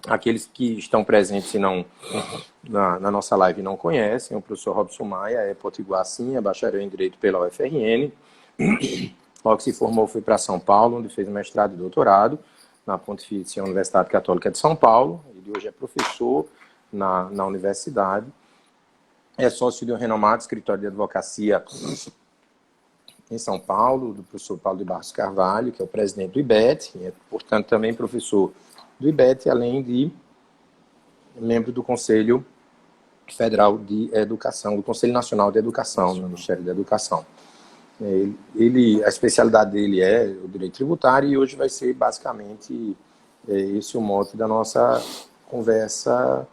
Aqueles que estão presentes e não na nossa live não conhecem, o professor Robson Maia é potiguar, é bacharel em Direito pela UFRN. Logo que se formou, foi para São Paulo, onde fez mestrado e doutorado na Pontifícia Universidade Católica de São Paulo. Ele hoje é professor na universidade. É sócio de um renomado escritório de advocacia em São Paulo, do professor Paulo de Barros Carvalho, que é o presidente do IBET, e é, portanto, também professor do IBET, além de membro do Conselho Federal de Educação, do Conselho Nacional de Educação, do Ministério da Educação. A especialidade dele é o direito tributário e hoje vai ser basicamente esse o mote da nossa conversa.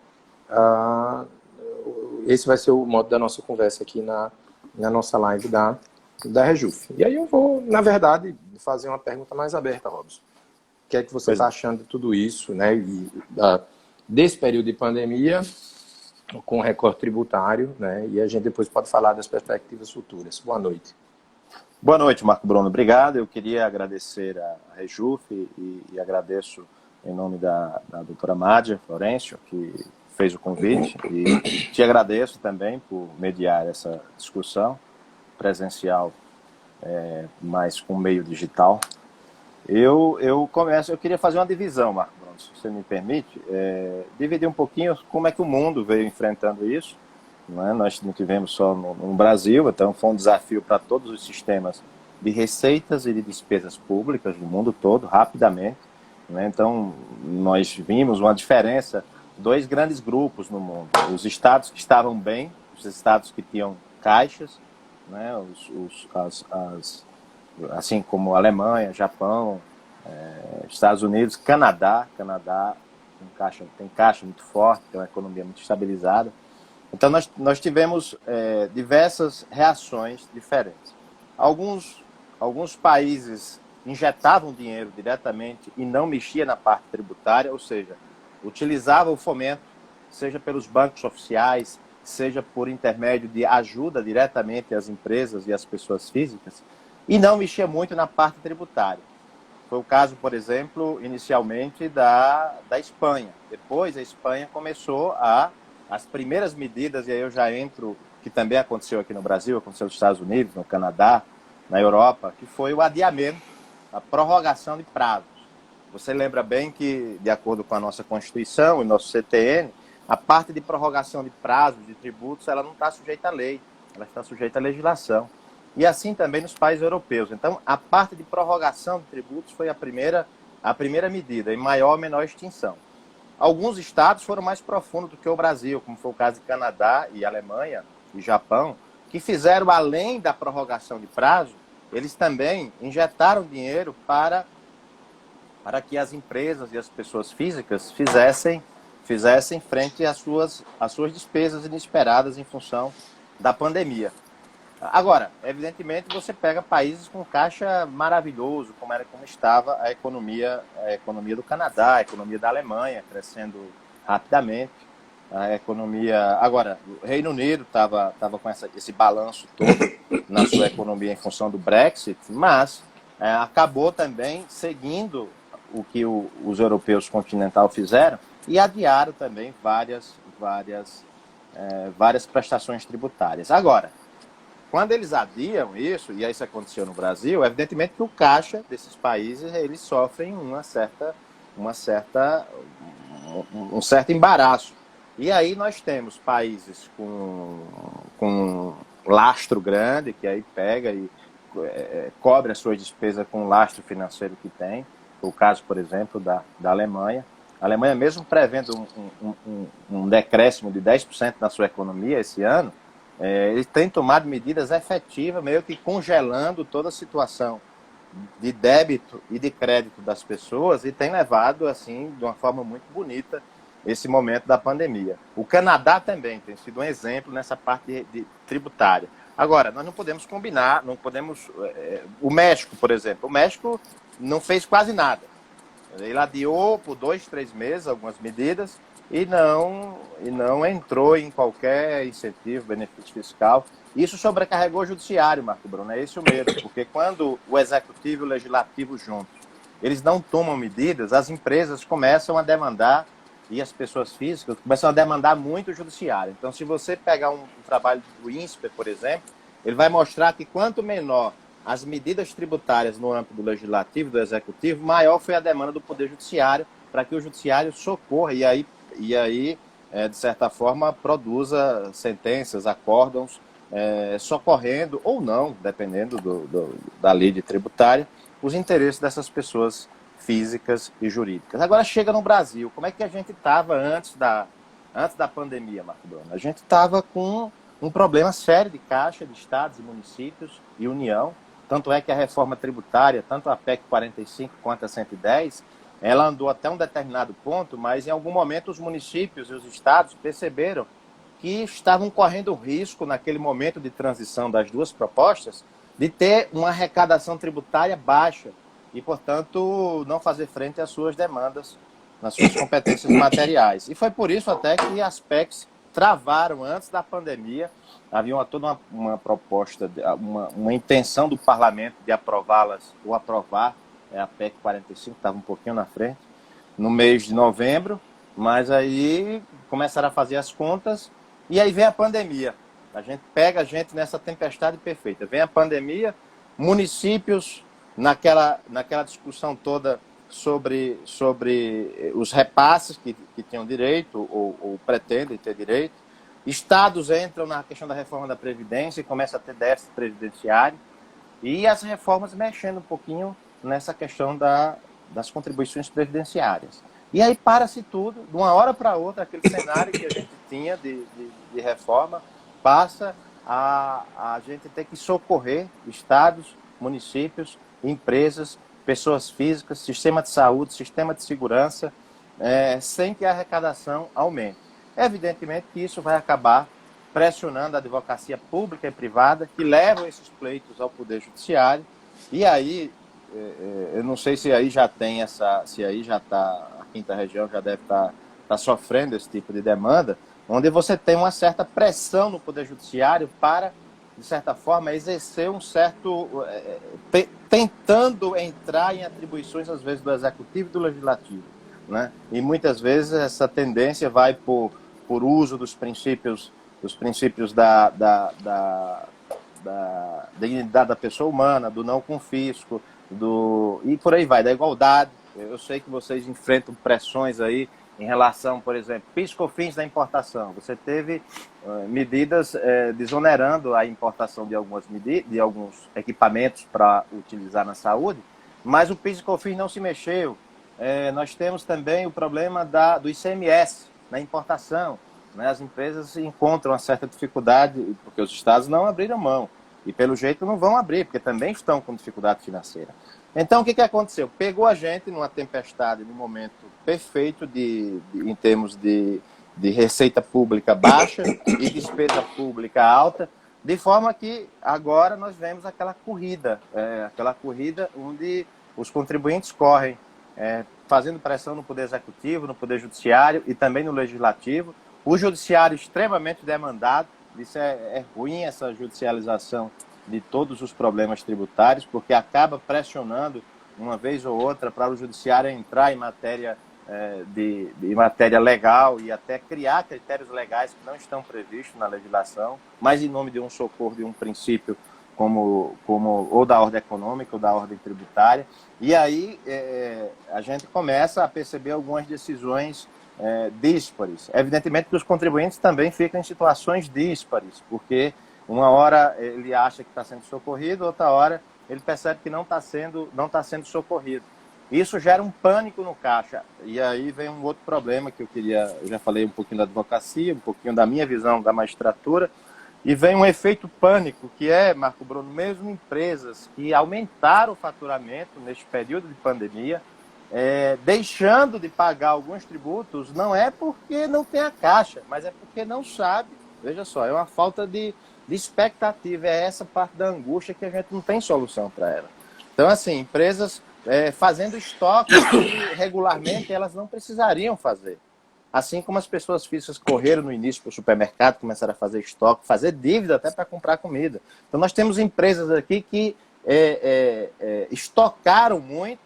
Esse vai ser o mote da nossa conversa aqui na nossa live da Rejuf. E aí eu vou, na verdade, fazer uma pergunta mais aberta, Robson. O que é que você está achando de tudo isso, né? Desse período de pandemia com recorde tributário, né? E a gente depois pode falar das perspectivas futuras. Boa noite. Boa noite, Marco Bruno. Obrigado. Eu queria agradecer a Rejuf e agradeço em nome da doutora Mádia Florencio, que fez o convite, e te agradeço também por mediar essa discussão presencial, mas com meio digital. Eu queria fazer uma divisão, Marco Bruno, se você me permite, dividir um pouquinho como é que o mundo veio enfrentando isso. Não é? Nós não tivemos só no Brasil, então foi um desafio para todos os sistemas de receitas e de despesas públicas do mundo todo, rapidamente. Né? Então, nós vimos uma diferença, dois grandes grupos no mundo. Os estados que estavam bem, os estados que tinham caixas, né? Assim como Alemanha, Japão, Estados Unidos, Canadá tem caixa muito forte, tem uma economia muito estabilizada. Então, nós tivemos diversas reações diferentes. Alguns países injetavam dinheiro diretamente e não mexia na parte tributária, ou seja, utilizava o fomento, seja pelos bancos oficiais, seja por intermédio de ajuda diretamente às empresas e às pessoas físicas, e não mexia muito na parte tributária. Foi o caso, por exemplo, inicialmente da Espanha. Depois, a Espanha começou as primeiras medidas, e aí eu já entro, que também aconteceu aqui no Brasil, aconteceu nos Estados Unidos, no Canadá, na Europa, que foi o adiamento, a prorrogação de prazos. Você lembra bem que, de acordo com a nossa Constituição e nosso CTN, a parte de prorrogação de prazos, de tributos, ela não está sujeita à lei, ela está sujeita à legislação. E assim também nos países europeus. Então, a parte de prorrogação de tributos foi a primeira medida, em maior ou menor extinção. Alguns estados foram mais profundos do que o Brasil, como foi o caso de Canadá e Alemanha e Japão, que fizeram, além da prorrogação de prazo, eles também injetaram dinheiro para que as empresas e as pessoas físicas fizessem frente às suas despesas inesperadas em função da pandemia. Agora, evidentemente, você pega países com caixa maravilhoso, como estava a economia do Canadá, a economia da Alemanha, crescendo rapidamente. A economia... Agora, o Reino Unido estava com esse balanço todo na sua economia em função do Brexit, mas acabou também seguindo o que os europeus continental fizeram e adiaram também várias prestações tributárias. Agora, quando eles adiam isso, e isso aconteceu no Brasil, evidentemente que o caixa desses países, eles sofrem um certo embaraço. E aí nós temos países com lastro grande, que aí pega e cobre as suas despesas com o lastro financeiro que tem. O caso, por exemplo, da Alemanha. A Alemanha, mesmo prevendo um decréscimo de 10% na sua economia esse ano, eles têm tomado medidas efetivas, meio que congelando toda a situação de débito e de crédito das pessoas e tem levado, assim, de uma forma muito bonita, esse momento da pandemia. O Canadá também tem sido um exemplo nessa parte de tributária. Agora, nós não podemos combinar, o México, por exemplo, o México não fez quase nada. Ele adiou por 2, 3 meses algumas medidas, e não entrou em qualquer incentivo, benefício fiscal. Isso sobrecarregou o judiciário, Marco Bruno, é isso mesmo, porque quando o executivo e o legislativo juntos, eles não tomam medidas, as empresas começam a demandar e as pessoas físicas começam a demandar muito o judiciário. Então, se você pegar um trabalho do INSPER, por exemplo, ele vai mostrar que quanto menor as medidas tributárias no âmbito do legislativo, do executivo, maior foi a demanda do Poder Judiciário para que o judiciário socorra e aí de certa forma, produza sentenças, acórdãos, socorrendo ou não, dependendo da lei tributária, os interesses dessas pessoas físicas e jurídicas. Agora chega no Brasil, como é que a gente estava antes da pandemia, Marco Bruno? A gente estava com um problema sério de caixa de estados e municípios e União, tanto é que a reforma tributária, tanto a PEC 45 quanto a 110, ela andou até um determinado ponto, mas em algum momento os municípios e os estados perceberam que estavam correndo risco, naquele momento de transição das duas propostas, de ter uma arrecadação tributária baixa e, portanto, não fazer frente às suas demandas, nas suas competências materiais. E foi por isso até que as PECs travaram antes da pandemia. Havia toda uma proposta, uma intenção do parlamento de aprová-las ou aprovar a PEC 45, estava um pouquinho na frente, no mês de novembro, mas aí começaram a fazer as contas e aí vem a pandemia. A gente pega a gente nessa tempestade perfeita. Vem a pandemia, municípios naquela discussão toda sobre os repasses que tinham direito ou pretendem ter direito. Estados entram na questão da reforma da Previdência e começa a ter déficit previdenciário. E as reformas mexendo um pouquinho nessa questão das contribuições previdenciárias. E aí para-se tudo, de uma hora para outra, aquele cenário que a gente tinha de reforma passa a gente ter que socorrer estados, municípios, empresas, pessoas físicas, sistema de saúde, sistema de segurança, sem que a arrecadação aumente. Evidentemente que isso vai acabar pressionando a advocacia pública e privada, que levam esses pleitos ao Poder Judiciário, e aí, eu não sei se aí já tem se aí já está, a quinta região já deve estar sofrendo esse tipo de demanda, onde você tem uma certa pressão no Poder Judiciário para, de certa forma, exercer um certo... tentando entrar em atribuições, às vezes, do Executivo e do Legislativo, né? E muitas vezes essa tendência vai por uso dos princípios da dignidade da pessoa humana, do não confisco, e por aí vai, da igualdade. Eu sei que vocês enfrentam pressões aí em relação, por exemplo, PIS/COFINS da importação. Você teve medidas desonerando a importação de alguns equipamentos para utilizar na saúde, mas o PIS/COFINS não se mexeu. Nós temos também o problema do ICMS na importação. As empresas encontram uma certa dificuldade, porque os estados não abriram mão. E, pelo jeito, não vão abrir, porque também estão com dificuldade financeira. Então, o que aconteceu? Pegou a gente numa tempestade, num momento perfeito em termos de receita pública baixa e despesa pública alta, de forma que agora nós vemos aquela corrida onde os contribuintes correm, fazendo pressão no Poder Executivo, no Poder Judiciário e também no Legislativo. O Judiciário extremamente demandado, isso é ruim, essa judicialização de todos os problemas tributários, porque acaba pressionando uma vez ou outra para o Judiciário entrar em matéria, de matéria legal e até criar critérios legais que não estão previstos na legislação, mas em nome de um socorro de um princípio como ou da ordem econômica ou da ordem tributária. E aí a gente começa a perceber algumas decisões díspares. Evidentemente que os contribuintes também ficam em situações díspares, porque uma hora ele acha que está sendo socorrido, outra hora ele percebe que não está sendo socorrido. Isso gera um pânico no caixa. E aí vem um outro problema que eu já falei um pouquinho da advocacia, um pouquinho da minha visão da magistratura, e vem um efeito pânico, que Marco Bruno, mesmo empresas que aumentaram o faturamento neste período de pandemia, deixando de pagar alguns tributos, não é porque não tem a caixa, mas é porque não sabe. Veja só, é uma falta de expectativa, é essa parte da angústia que a gente não tem solução para ela. Então, assim, empresas fazendo estoques que regularmente elas não precisariam fazer. Assim como as pessoas físicas correram no início para o supermercado, começaram a fazer estoque, fazer dívida até para comprar comida. Então, nós temos empresas aqui que estocaram muito,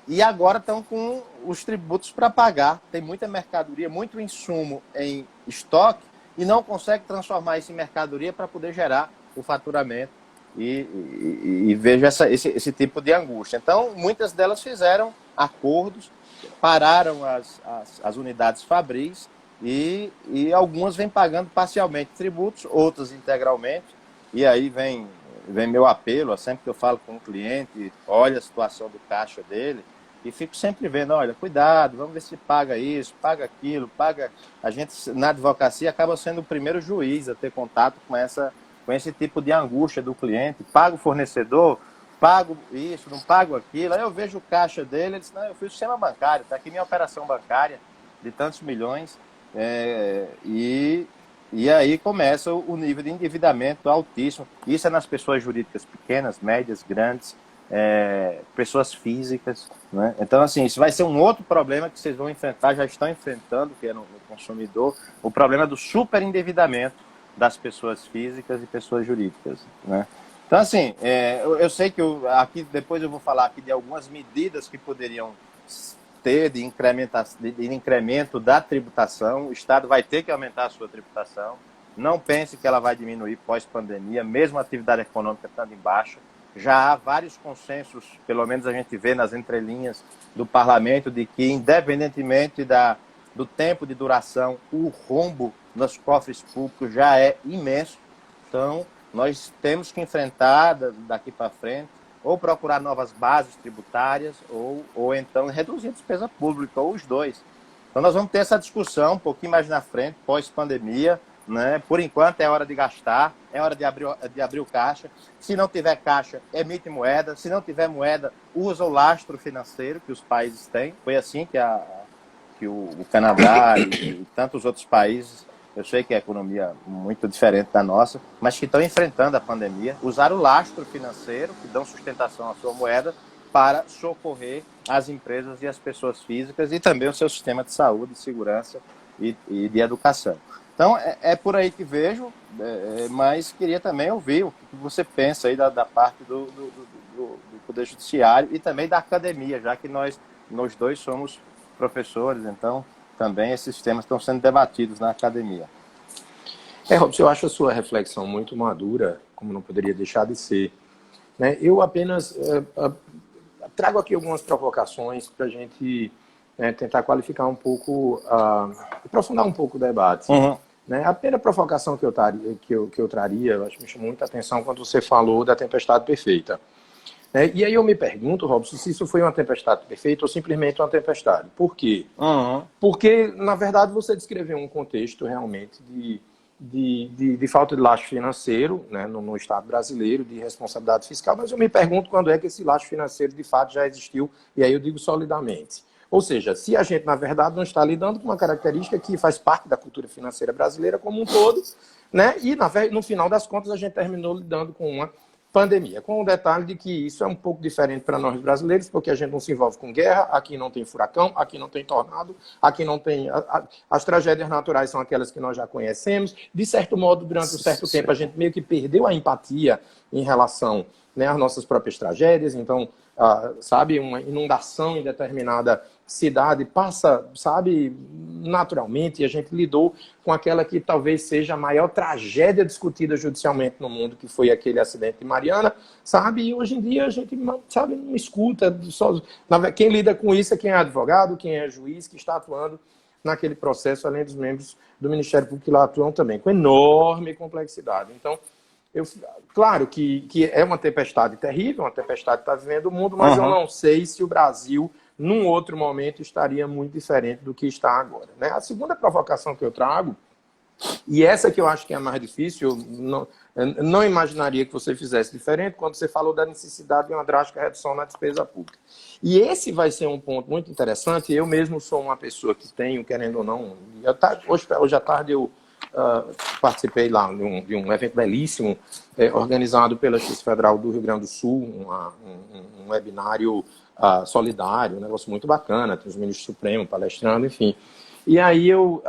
e agora estão com os tributos para pagar. Tem muita mercadoria, muito insumo em estoque e não consegue transformar isso em mercadoria para poder gerar o faturamento. E vejo esse tipo de angústia. Então, muitas delas fizeram acordos, pararam as unidades fabris e algumas vêm pagando parcialmente tributos, outras integralmente. E aí vem meu apelo, sempre que eu falo com um cliente, olha a situação do caixa dele, e fico sempre vendo, olha, cuidado, vamos ver se paga isso, paga aquilo, paga... A gente, na advocacia, acaba sendo o primeiro juiz a ter contato com esse tipo de angústia do cliente. Paga o fornecedor, pago isso, não pago aquilo. Aí eu vejo o caixa dele, ele diz, não, eu fiz o sistema bancário, está aqui minha operação bancária de tantos milhões, e aí começa o nível de endividamento altíssimo. Isso é nas pessoas jurídicas pequenas, médias, grandes, pessoas físicas, né? Então, assim, isso vai ser um outro problema que vocês vão enfrentar, já estão enfrentando, que é no consumidor, o problema do superendividamento das pessoas físicas e pessoas jurídicas, né? Então, assim, eu sei que aqui depois eu vou falar aqui de algumas medidas que poderiam ter de incremento da tributação. O Estado vai ter que aumentar a sua tributação. Não pense que ela vai diminuir pós-pandemia, mesmo a atividade econômica estando em baixa. Já há vários consensos, pelo menos a gente vê nas entrelinhas do parlamento, de que, independentemente do tempo de duração, o rombo nos cofres públicos já é imenso. Então, nós temos que enfrentar daqui para frente, ou procurar novas bases tributárias, ou então reduzir a despesa pública, ou os dois. Então, nós vamos ter essa discussão um pouquinho mais na frente, pós-pandemia, né? Por enquanto, é hora de gastar, é hora de abrir o caixa. Se não tiver caixa, emite moeda. Se não tiver moeda, usa o lastro financeiro que os países têm. Foi assim que o Canadá e tantos outros países, eu sei que é economia muito diferente da nossa, mas que estão enfrentando a pandemia, usar o lastro financeiro, que dão sustentação à sua moeda, para socorrer as empresas e as pessoas físicas e também o seu sistema de saúde, de segurança e de educação. Então, é por aí que vejo, mas queria também ouvir o que você pensa aí da parte do Poder Judiciário e também da academia, já que nós dois somos professores, então também esses temas estão sendo debatidos na academia. Robson, eu acho a sua reflexão muito madura, como não poderia deixar de ser, né? Eu apenas trago aqui algumas provocações para a gente tentar qualificar um pouco, aprofundar um pouco o debate. Uhum. Né? A primeira provocação que eu traria, eu acho que me chamou muita atenção quando você falou da tempestade perfeita. E aí eu me pergunto, Robson, se isso foi uma tempestade perfeita ou simplesmente uma tempestade. Por quê? Uhum. Porque, na verdade, você descreveu um contexto realmente de falta de lastro financeiro, né, no Estado brasileiro, de responsabilidade fiscal, mas eu me pergunto quando é que esse lastro financeiro de fato já existiu, e aí eu digo solidamente. Ou seja, se a gente, na verdade, não está lidando com uma característica que faz parte da cultura financeira brasileira como um todo, né, e no final das contas a gente terminou lidando com uma pandemia, com o detalhe de que isso é um pouco diferente para nós brasileiros, porque a gente não se envolve com guerra, aqui não tem furacão, aqui não tem tornado, aqui não tem... As tragédias naturais são aquelas que nós já conhecemos. De certo modo, durante um certo tempo, a gente meio que perdeu a empatia em relação, né, às nossas próprias tragédias. Então, sabe, uma inundação em determinada cidade passa, sabe, naturalmente, e a gente lidou com aquela que talvez seja a maior tragédia discutida judicialmente no mundo, que foi aquele acidente de Mariana, sabe, e hoje em dia a gente, sabe, não escuta, quem lida com isso é quem é advogado, quem é juiz, que está atuando naquele processo, além dos membros do Ministério Público que lá atuam também, com enorme complexidade. Então, claro que é uma tempestade terrível, uma tempestade que está vivendo o mundo, mas eu não sei se o Brasil, num outro momento, estaria muito diferente do que está agora, né? A segunda provocação que eu trago, e essa que eu acho que é a mais difícil, eu não imaginaria que você fizesse diferente quando você falou da necessidade de uma drástica redução na despesa pública. E esse vai ser um ponto muito interessante. Eu mesmo sou uma pessoa que tenho, querendo ou não, hoje à tarde eu participei lá de um evento belíssimo, organizado pela Justiça Federal do Rio Grande do Sul, um webinário solidário, um negócio muito bacana, tem os ministros supremos palestrando, enfim. E aí os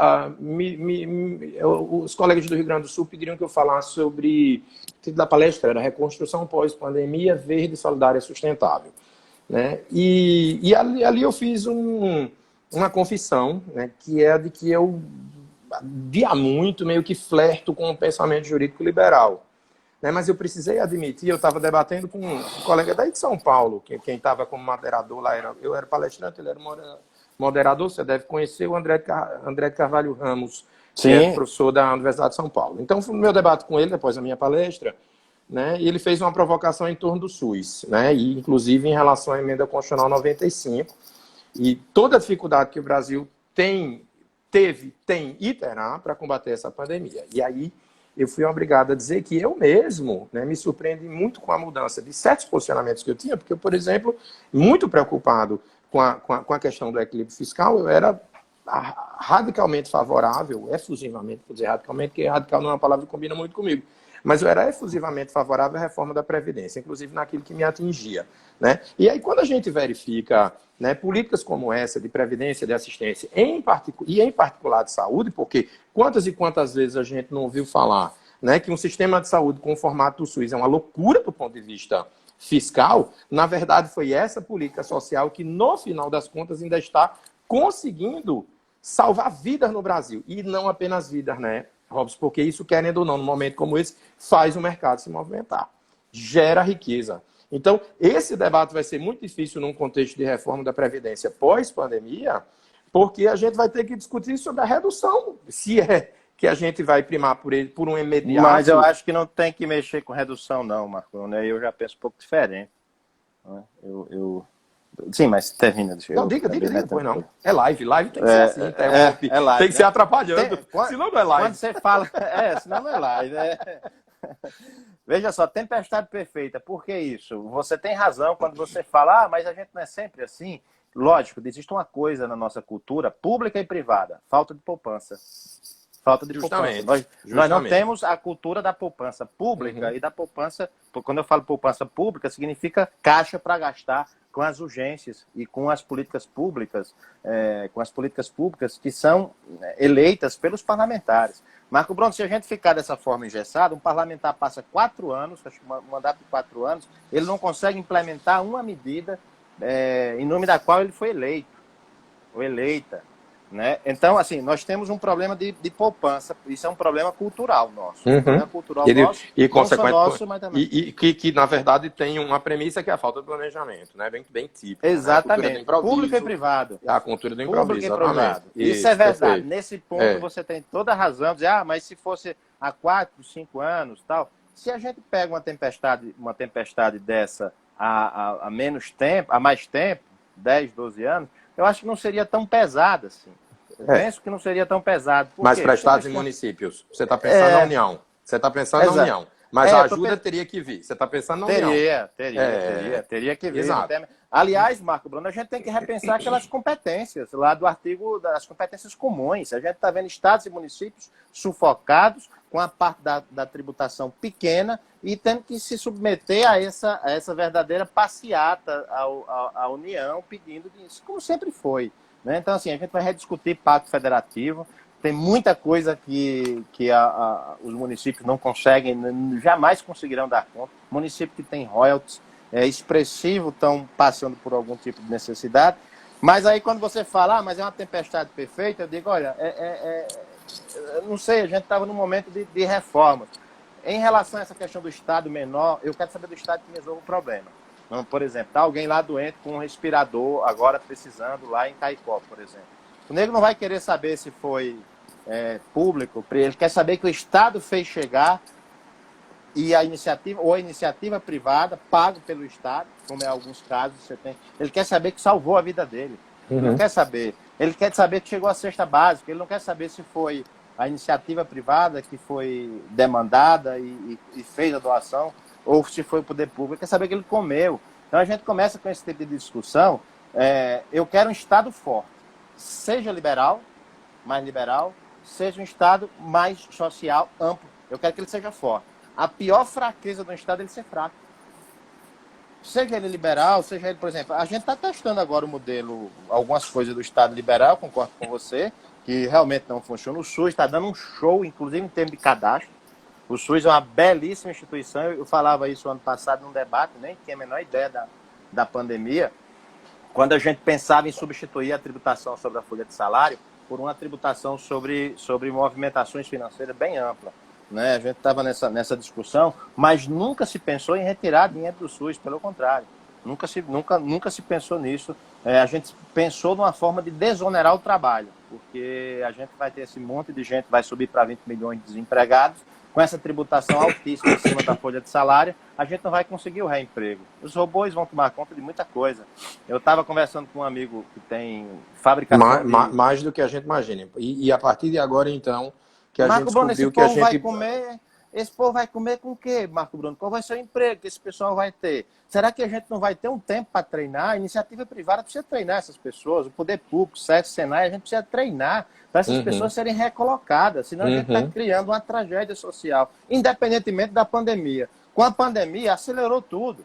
colegas do Rio Grande do Sul pediram que eu falasse sobre, o título da palestra era Reconstrução pós-pandemia, verde, solidária e sustentável. né? E ali eu fiz uma confissão, né, que é a de que eu, de há muito, meio que flerto com o pensamento jurídico liberal. Né? Mas eu precisei admitir, eu estava debatendo com um colega daí de São Paulo, quem estava como moderador lá, eu era palestrante, ele era moderador, você deve conhecer o André de Carvalho Ramos, que é Sim. professor da Universidade de São Paulo. Então, foi o meu debate com ele, depois da minha palestra, né, e ele fez uma provocação em torno do SUS, né, e inclusive em relação à emenda constitucional 95, e toda a dificuldade que o Brasil tem e terá para combater essa pandemia. E aí eu fui obrigado a dizer que eu mesmo, né, me surpreendi muito com a mudança de certos posicionamentos que eu tinha, porque eu, por exemplo, muito preocupado com a questão do equilíbrio fiscal, eu era radicalmente favorável, efusivamente, vou dizer radicalmente, porque radical não é uma palavra que combina muito comigo, mas eu era efusivamente favorável à reforma da Previdência, inclusive naquilo que me atingia. Né? E aí, quando a gente verifica, né, políticas como essa de previdência, de assistência, em particular de saúde, porque quantas e quantas vezes a gente não ouviu falar, né, que um sistema de saúde com o formato do SUS é uma loucura do ponto de vista fiscal, na verdade foi essa política social que, no final das contas, ainda está conseguindo salvar vidas no Brasil. E não apenas vidas, né, Robson? Porque isso, querendo ou não, num momento como esse, faz o mercado se movimentar. Gera riqueza. Então, esse debate vai ser muito difícil num contexto de reforma da Previdência pós-pandemia, porque a gente vai ter que discutir sobre a redução, se é que a gente vai primar por um imediato. Mas eu acho que não tem que mexer com redução, não, Marco. Né? Eu já penso um pouco diferente. Né? Sim, mas termina. Não, diga, pois não. É live tem que ser assim, interrompe. É live, tem que ser atrapalhando. Senão não é live. Quando você fala. Senão não é live. Veja só, tempestade perfeita. Por que isso? Você tem razão quando você fala, mas a gente não é sempre assim. Lógico, existe uma coisa na nossa cultura, pública e privada: falta de poupança. Falta de Justamente, poupança. Nós não temos a cultura da poupança pública e da poupança. Quando eu falo poupança pública, significa caixa para gastar com as urgências e com as políticas públicas, que são eleitas pelos parlamentares. Marco Bruno, se a gente ficar dessa forma engessada, um parlamentar passa 4 anos, acho que um mandato de 4 anos, ele não consegue implementar uma medida em nome da qual ele foi eleito ou eleita. Né? Então, assim, nós temos um problema de poupança. Isso é um problema cultural nosso. Um problema cultural nosso, não só nosso, mas também... que, na verdade, tem uma premissa que é a falta de planejamento, né? Bem típico. Exatamente. Né? Público e privado. A cultura do improviso, exatamente. Isso é verdade. Perfeito. Nesse ponto você tem toda a razão. Dizer, mas se fosse há 4, 5 anos, tal... Se a gente pega uma tempestade dessa há menos tempo, há mais tempo, 10, 12 anos, eu acho que não seria tão pesado assim. Eu penso que não seria tão pesado. Mas para estados e municípios, você está pensando na União. Você está pensando na União. Mas a ajuda teria que vir. Você está pensando na União. Teria que vir. Exato. Aliás, Marco Bruno, a gente tem que repensar aquelas competências lá do artigo das competências comuns. A gente está vendo estados e municípios sufocados com a parte da tributação pequena e tendo que se submeter a essa verdadeira passeata à União pedindo isso, como sempre foi. Né? Então, assim, a gente vai rediscutir pacto federativo. Tem muita coisa que os municípios não conseguem, jamais conseguirão dar conta. Municípios que têm royalties expressivo estão passando por algum tipo de necessidade. Mas aí quando você fala, mas é uma tempestade perfeita, eu digo, olha, não sei, a gente estava num momento de reformas. Em relação a essa questão do Estado menor, eu quero saber do Estado que resolve o problema. Então, por exemplo, está alguém lá doente com um respirador, agora precisando, lá em Caicó, por exemplo. O nego não vai querer saber se foi público, ele quer saber que o Estado fez chegar e a iniciativa privada, pago pelo Estado, como em alguns casos você tem, ele quer saber que salvou a vida dele. Ele não quer saber. Ele quer saber que chegou à cesta básica, ele não quer saber se foi a iniciativa privada que foi demandada e fez a doação, ou se foi o poder público, ele quer saber que ele comeu. Então a gente começa com esse tipo de discussão. Eu quero um Estado forte, seja liberal, mais liberal, seja um Estado mais social, amplo. Eu quero que ele seja forte. A pior fraqueza do Estado é ele ser fraco. Seja ele liberal, seja ele, por exemplo, a gente está testando agora o modelo, algumas coisas do Estado liberal, concordo com você, que realmente não funciona. O SUS está dando um show, inclusive em termos de cadastro. O SUS é uma belíssima instituição. Eu falava isso ano passado num debate, nem tinha a menor ideia da pandemia, quando a gente pensava em substituir a tributação sobre a folha de salário por uma tributação sobre movimentações financeiras bem ampla. Né? A gente estava nessa discussão, mas nunca se pensou em retirar dinheiro do SUS, pelo contrário. Nunca se pensou nisso. A gente pensou numa forma de desonerar o trabalho, porque a gente vai ter esse monte de gente, vai subir para 20 milhões de desempregados, com essa tributação altíssima em cima da folha de salário, a gente não vai conseguir o reemprego. Os robôs vão tomar conta de muita coisa. Eu estava conversando com um amigo que tem fabricação mais do que a gente imagina. E a partir de agora, então, que a Marco gente Bruno, descobriu esse que a povo vai gente... comer... Esse povo vai comer com o quê, Marco Bruno? Qual vai ser o emprego que esse pessoal vai ter? Será que a gente não vai ter um tempo para treinar? A iniciativa privada precisa treinar essas pessoas, o poder público, o SESC, Senai, a gente precisa treinar para essas pessoas serem recolocadas, senão a gente está criando uma tragédia social, independentemente da pandemia. Com a pandemia, acelerou tudo.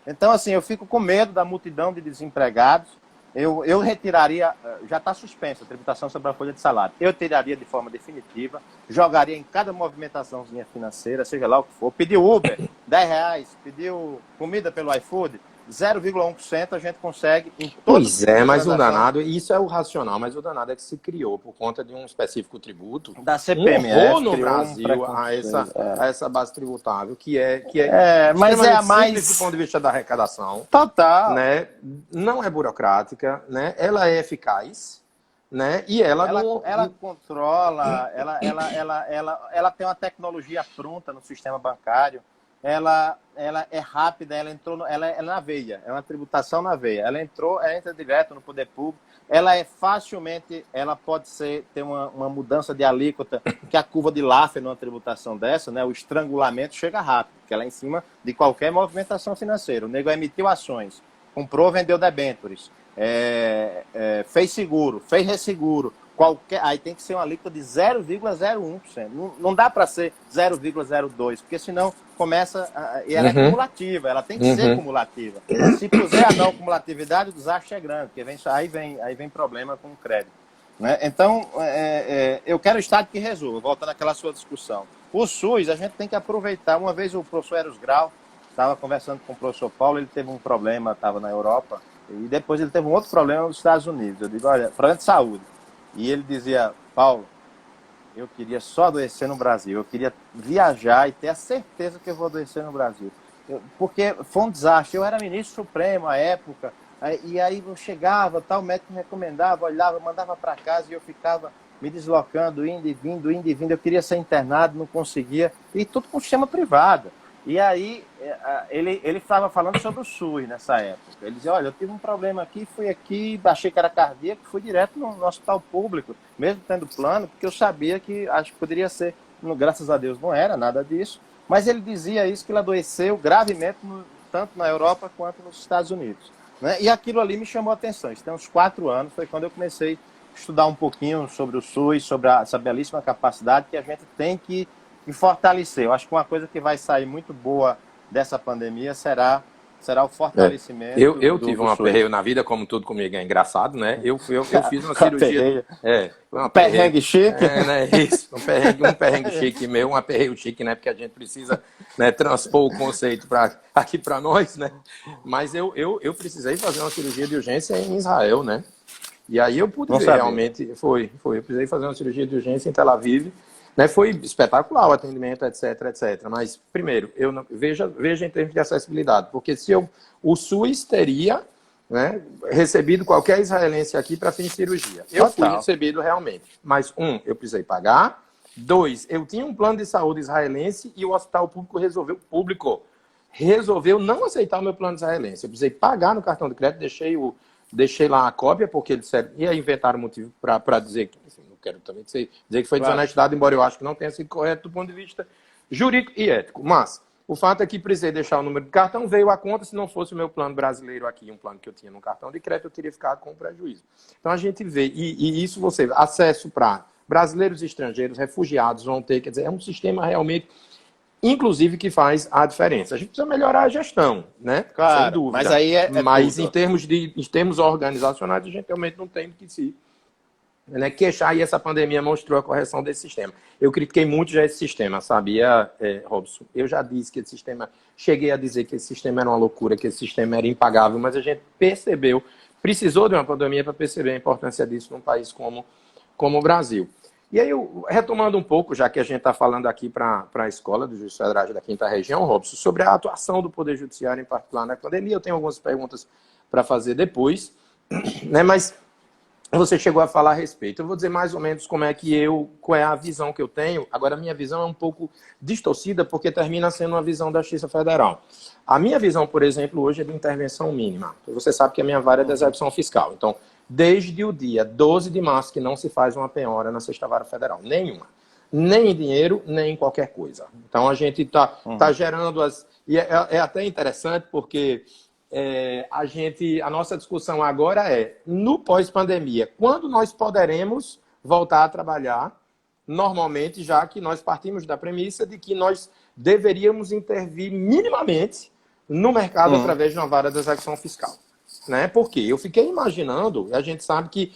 Então, assim, eu fico com medo da multidão de desempregados. Eu retiraria, já está suspensa a tributação sobre a folha de salário. Eu tiraria de forma definitiva, jogaria em cada movimentaçãozinha financeira, seja lá o que for. Pediu Uber, R$10, pediu comida pelo iFood, 0,1% a gente consegue em todas Pois é, mas o danado, isso é o racional, mas o danado é que se criou por conta de um específico tributo da CPMF, horror no Brasil a essa base tributável, que é mas é a mais simples do ponto de vista da arrecadação. Total. Né? Não é burocrática, né? Ela é eficaz, né? E ela controla, ela tem uma tecnologia pronta no sistema bancário. Ela é rápida, ela é na veia, é uma tributação na veia. Ela entra direto no poder público, ela pode ter uma mudança de alíquota, que a curva de Laffer numa tributação dessa, né, o estrangulamento chega rápido, porque ela é em cima de qualquer movimentação financeira. O nego emitiu ações, comprou, vendeu debêntures, fez seguro, fez resseguro, aí tem que ser uma alíquota de 0,01%. Não dá para ser 0,02%, porque senão começa... E ela é cumulativa, ela tem que ser cumulativa. Se puser a não cumulatividade, o desastre é grande, porque aí vem problema com o crédito. Né? Então, eu quero o Estado que resolva, voltando àquela sua discussão. O SUS, a gente tem que aproveitar. Uma vez o professor Eros Grau estava conversando com o professor Paulo, ele teve um problema, estava na Europa, e depois ele teve um outro problema nos Estados Unidos. Eu digo, olha, problema de saúde. E ele dizia, Paulo, eu queria só adoecer no Brasil, eu queria viajar e ter a certeza que eu vou adoecer no Brasil. Porque foi um desastre, eu era ministro supremo à época, e aí eu chegava, tal, o médico me recomendava, olhava, mandava para casa e eu ficava me deslocando, indo e vindo, eu queria ser internado, não conseguia, e tudo com sistema privado. E aí, ele estava falando sobre o SUS nessa época. Ele dizia, olha, eu tive um problema aqui, fui aqui, achei que era cardíaco, fui direto no hospital público, mesmo tendo plano, porque eu sabia que acho que poderia ser, graças a Deus não era nada disso, mas ele dizia isso, que ele adoeceu gravemente, tanto na Europa quanto nos Estados Unidos. Né? E aquilo ali me chamou a atenção. Isso tem uns 4 anos, foi quando eu comecei a estudar um pouquinho sobre o SUS, sobre essa belíssima capacidade que a gente tem que fortalecer. Eu acho que uma coisa que vai sair muito boa dessa pandemia será o fortalecimento. Eu tive um aperreio na vida, como tudo comigo é engraçado, né? Eu fiz uma cirurgia. Um perrengue chique? Né? Isso, um perrengue chique meu, um aperreio chique, né? Porque a gente precisa, né, transpor o conceito aqui para nós, né? Mas eu precisei fazer uma cirurgia de urgência em Israel, né? E aí eu pude ver realmente. Eu precisei fazer uma cirurgia de urgência em Tel Aviv. Né, foi espetacular o atendimento, etc. Mas, primeiro, veja em termos de acessibilidade, porque se o SUS teria, né, recebido qualquer israelense aqui para fins de cirurgia. Eu fui recebido realmente. Mas, eu precisei pagar. 2, eu tinha um plano de saúde israelense e o hospital público resolveu não aceitar o meu plano israelense. Eu precisei pagar no cartão de crédito, deixei lá a cópia, porque eles disseram, e aí inventaram motivo para dizer que, enfim, não quero também dizer que foi desonestidade, embora eu acho que não tenha sido correto do ponto de vista jurídico e ético. Mas o fato é que precisei deixar o número de cartão, veio a conta, se não fosse o meu plano brasileiro aqui, um plano que eu tinha no cartão de crédito, eu teria ficado com prejuízo. Então a gente vê, e isso acesso para brasileiros e estrangeiros, refugiados vão ter, quer dizer, é um sistema realmente... inclusive que faz a diferença. A gente precisa melhorar a gestão, né? Claro, sem dúvida. Mas aí mas em termos organizacionais, a gente realmente não tem que se né, queixar, e essa pandemia mostrou a correção desse sistema. Eu critiquei muito já esse sistema, sabia, Robson? Eu já disse que esse sistema, cheguei a dizer que esse sistema era uma loucura, que esse sistema era impagável, mas a gente percebeu, precisou de uma pandemia para perceber a importância disso num país como o Brasil. E aí, retomando um pouco, já que a gente está falando aqui para a escola do Juiz Federal da Quinta Região, Robson, sobre a atuação do Poder Judiciário em particular na pandemia, eu tenho algumas perguntas para fazer depois, né, mas você chegou a falar a respeito. Eu vou dizer mais ou menos qual é a visão que eu tenho. Agora, a minha visão é um pouco distorcida, porque termina sendo uma visão da Justiça Federal. A minha visão, por exemplo, hoje é de intervenção mínima. Você sabe que a minha vara é da execução fiscal. Então, desde o dia 12 de março que não se faz uma penhora na Sexta Vara Federal. Nenhuma. Nem em dinheiro, nem em qualquer coisa. Então, a gente está gerando as... E é até interessante, porque... a nossa discussão agora é, no pós-pandemia, quando nós poderemos voltar a trabalhar normalmente, já que nós partimos da premissa de que nós deveríamos intervir minimamente no mercado através de uma vara de execução fiscal. Né? Porque eu fiquei imaginando, a gente sabe que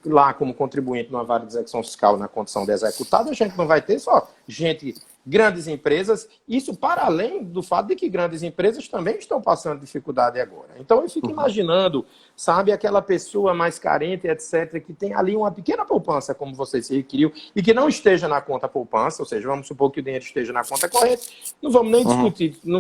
lá como contribuinte numa vara de execução fiscal na condição de executado, a gente não vai ter só gente, grandes empresas, isso para além do fato de que grandes empresas também estão passando dificuldade agora. Então eu fico imaginando, sabe, aquela pessoa mais carente, etc., que tem ali uma pequena poupança, como você se requeriu, e que não esteja na conta poupança, ou seja, vamos supor que o dinheiro esteja na conta corrente, não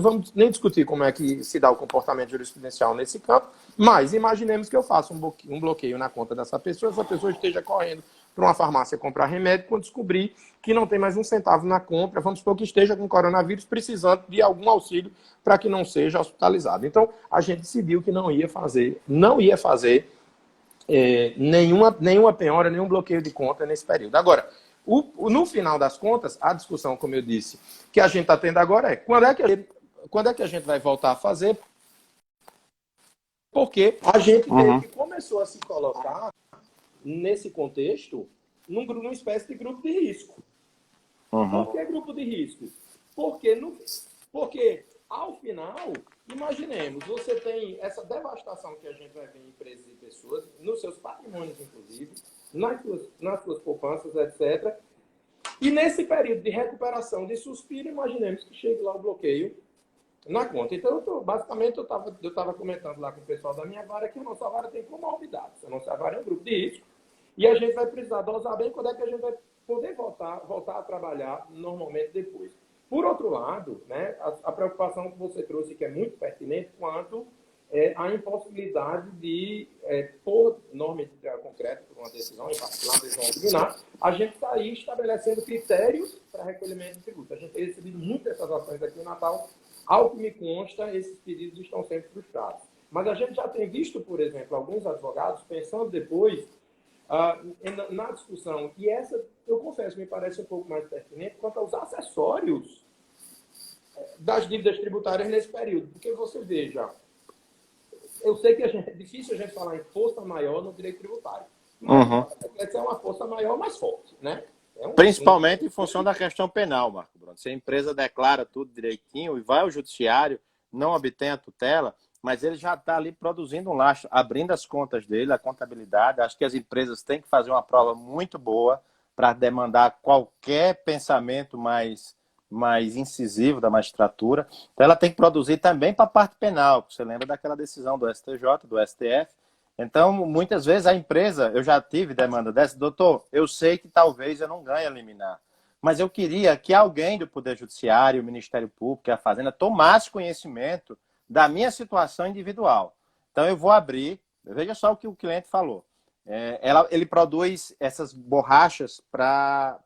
vamos nem discutir como é que se dá o comportamento jurisprudencial nesse campo, mas imaginemos que eu faça um bloqueio na conta dessa pessoa, essa pessoa esteja correndo para uma farmácia comprar remédio, quando descobrir que não tem mais um centavo na compra, vamos supor que esteja com coronavírus, precisando de algum auxílio para que não seja hospitalizado. Então, a gente decidiu que não ia fazer nenhuma penhora, nenhum bloqueio de conta nesse período. Agora, no final das contas, a discussão, como eu disse, que a gente está tendo agora é quando é que a gente vai voltar a fazer, porque a gente meio que começou a se colocar nesse contexto, numa espécie de grupo de risco. Por que grupo de risco? Porque, ao final, imaginemos, você tem essa devastação que a gente vai ver em empresas e pessoas, nos seus patrimônios, inclusive, nas suas poupanças, etc. E nesse período de recuperação, de suspiro, imaginemos que chegue lá o bloqueio na conta. Então, basicamente, eu estava comentando lá com o pessoal da minha vara que a nossa vara tem comorbidades. A nossa vara é um grupo de risco e a gente vai precisar dosar bem quando é que a gente vai poder voltar a trabalhar normalmente depois. Por outro lado, né, a preocupação que você trouxe, que é muito pertinente, quanto à impossibilidade de, por norma concreta, por uma decisão, em particular, uma decisão liminar, a gente está aí estabelecendo critérios para recolhimento de tributo. A gente tem recebido muitas essas ações aqui no Natal. Ao que me consta, esses pedidos estão sempre frustrados. Mas a gente já tem visto, por exemplo, alguns advogados pensando depois na discussão, e essa, eu confesso, me parece um pouco mais pertinente, quanto aos acessórios das dívidas tributárias nesse período. Porque você veja, eu sei que é difícil a gente falar em força maior no direito tributário, mas é uma força maior mais forte, né? Principalmente em função da questão penal, Marco Bruno. Se a empresa declara tudo direitinho e vai ao judiciário, não obtém a tutela, mas ele já está ali produzindo um lastro, abrindo as contas dele, a contabilidade. Acho que as empresas têm que fazer uma prova muito boa para demandar qualquer pensamento mais incisivo da magistratura. Então, ela tem que produzir também para a parte penal. Você lembra daquela decisão do STJ, do STF? Então, muitas vezes a empresa, eu já tive demanda dessa, doutor, eu sei que talvez eu não ganhe a liminar, mas eu queria que alguém do Poder Judiciário, o Ministério Público e a Fazenda tomasse conhecimento da minha situação individual. Então, eu vou abrir, veja só o que o cliente falou. Ele produz essas borrachas para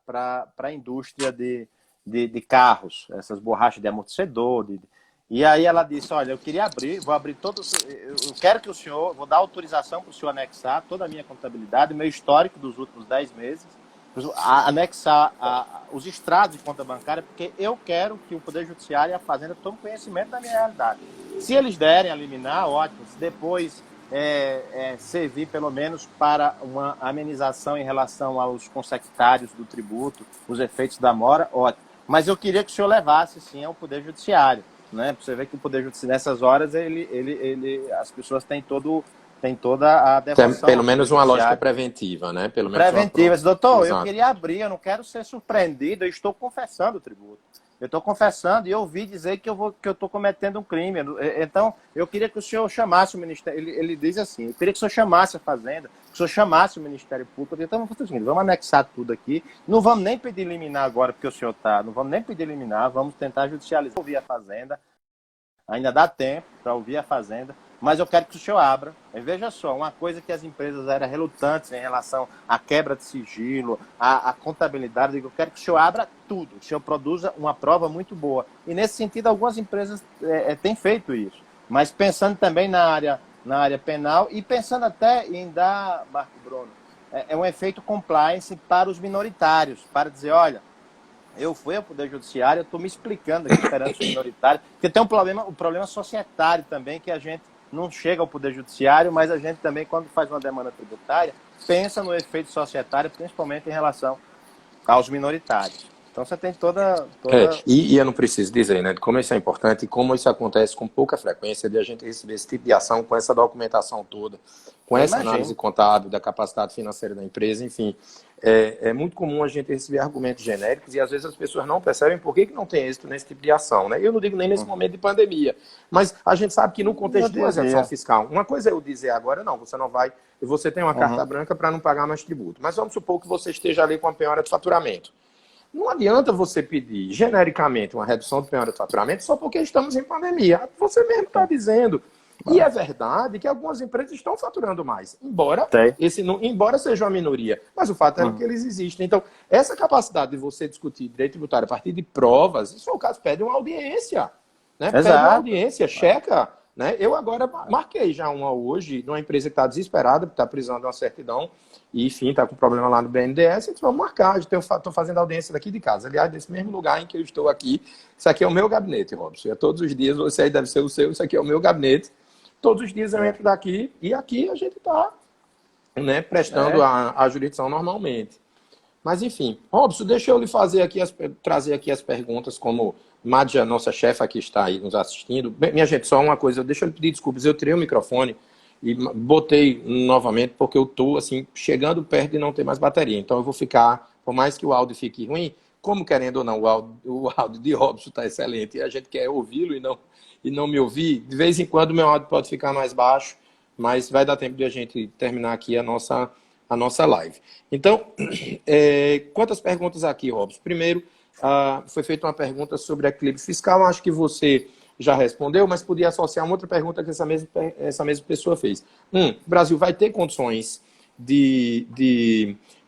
a indústria de carros, essas borrachas de amortecedor. E aí ela disse, olha, eu queria abrir, vou abrir todos, eu quero que o senhor, vou dar autorização para o senhor anexar toda a minha contabilidade, meu histórico dos últimos 10 meses, anexar os extratos de conta bancária, porque eu quero que o Poder Judiciário e a Fazenda tomem conhecimento da minha realidade. Se eles derem a liminar, ótimo. Se depois servir pelo menos para uma amenização em relação aos consectários do tributo, os efeitos da mora, ótimo. Mas eu queria que o senhor levasse, sim, ao Poder Judiciário. Né? Você vê que o Poder Judiciário, nessas horas, as pessoas têm todo tem toda a devolução. Pelo menos uma lógica preventiva, né? Pelo menos preventiva. Doutor, Exato. eu queria abrir, eu não quero ser surpreendido, eu estou confessando o tributo. Eu estou confessando e eu ouvi dizer que eu estou cometendo um crime. Então, eu queria que o senhor chamasse o Ministério. Ele diz assim: eu queria que o senhor chamasse a Fazenda, que o senhor chamasse o Ministério Público. Então, vamos fazer o seguinte: vamos anexar tudo aqui. Não vamos nem pedir liminar agora, porque o senhor está. Não vamos nem pedir liminar, vamos tentar judicializar. Ouvir a Fazenda. Ainda dá tempo para ouvir a Fazenda, mas eu quero que o senhor abra. E veja só, uma coisa que as empresas eram relutantes em relação à quebra de sigilo, à contabilidade, eu quero que o senhor abra tudo, que o senhor produza uma prova muito boa. E nesse sentido, algumas empresas têm feito isso. Mas pensando também na área penal e pensando até em dar, Marco Bruno, um efeito compliance para os minoritários, para dizer, olha, eu fui ao Poder Judiciário, eu estou me explicando aqui perante os minoritários, porque tem um problema societário também, que a gente não chega ao Poder Judiciário, mas a gente também, quando faz uma demanda tributária, pensa no efeito societário, principalmente em relação aos minoritários. Então você tem toda... E eu não preciso dizer, né, de como isso é importante e como isso acontece com pouca frequência, de a gente receber esse tipo de ação com essa documentação toda, com essa análise contábil da capacidade financeira da empresa, enfim. É muito comum a gente receber argumentos genéricos e às vezes as pessoas não percebem por que não tem êxito nesse tipo de ação, né? Eu não digo nem nesse momento de pandemia, mas a gente sabe que no contexto de uma execução fiscal, uma coisa é eu dizer agora, não, você não vai, você tem uma carta branca para não pagar mais tributo, mas vamos supor que você esteja ali com a penhora de faturamento. Não adianta você pedir genericamente uma redução do penhora de faturamento só porque estamos em pandemia. Você mesmo está dizendo. E é verdade que algumas empresas estão faturando mais, embora seja uma minoria. Mas o fato é que eles existem. Então, essa capacidade de você discutir direito tributário a partir de provas, se for o caso, pede uma audiência. Né? Pede uma audiência, checa. Né? Eu agora marquei já uma hoje, de uma empresa que está desesperada, porque está precisando de uma certidão, e enfim, está com problema lá no BNDES, então vamos marcar. Estou fazendo audiência daqui de casa. Aliás, nesse mesmo lugar em que eu estou aqui, isso aqui é o meu gabinete, Robson. Todos os dias, você aí deve ser o seu, isso aqui é o meu gabinete. Todos os dias eu entro daqui e aqui a gente está, né, prestando a jurisdição normalmente. Mas, enfim, Robson, deixa eu lhe trazer aqui as perguntas, como Mádia, nossa chefe que está aí nos assistindo. Bem, minha gente, só uma coisa, deixa eu lhe pedir desculpas, eu tirei o microfone e botei novamente, porque eu estou, assim, chegando perto de não ter mais bateria. Então, eu vou ficar, por mais que o áudio fique ruim, como querendo ou não, o áudio de Robson está excelente e a gente quer ouvi-lo e não me ouvir, de vez em quando o meu áudio pode ficar mais baixo, mas vai dar tempo de a gente terminar aqui a nossa live. Então, quantas perguntas aqui, Robson? Primeiro, foi feita uma pergunta sobre equilíbrio fiscal, acho que você já respondeu, mas podia associar uma outra pergunta que essa mesma pessoa fez. O Brasil vai ter condições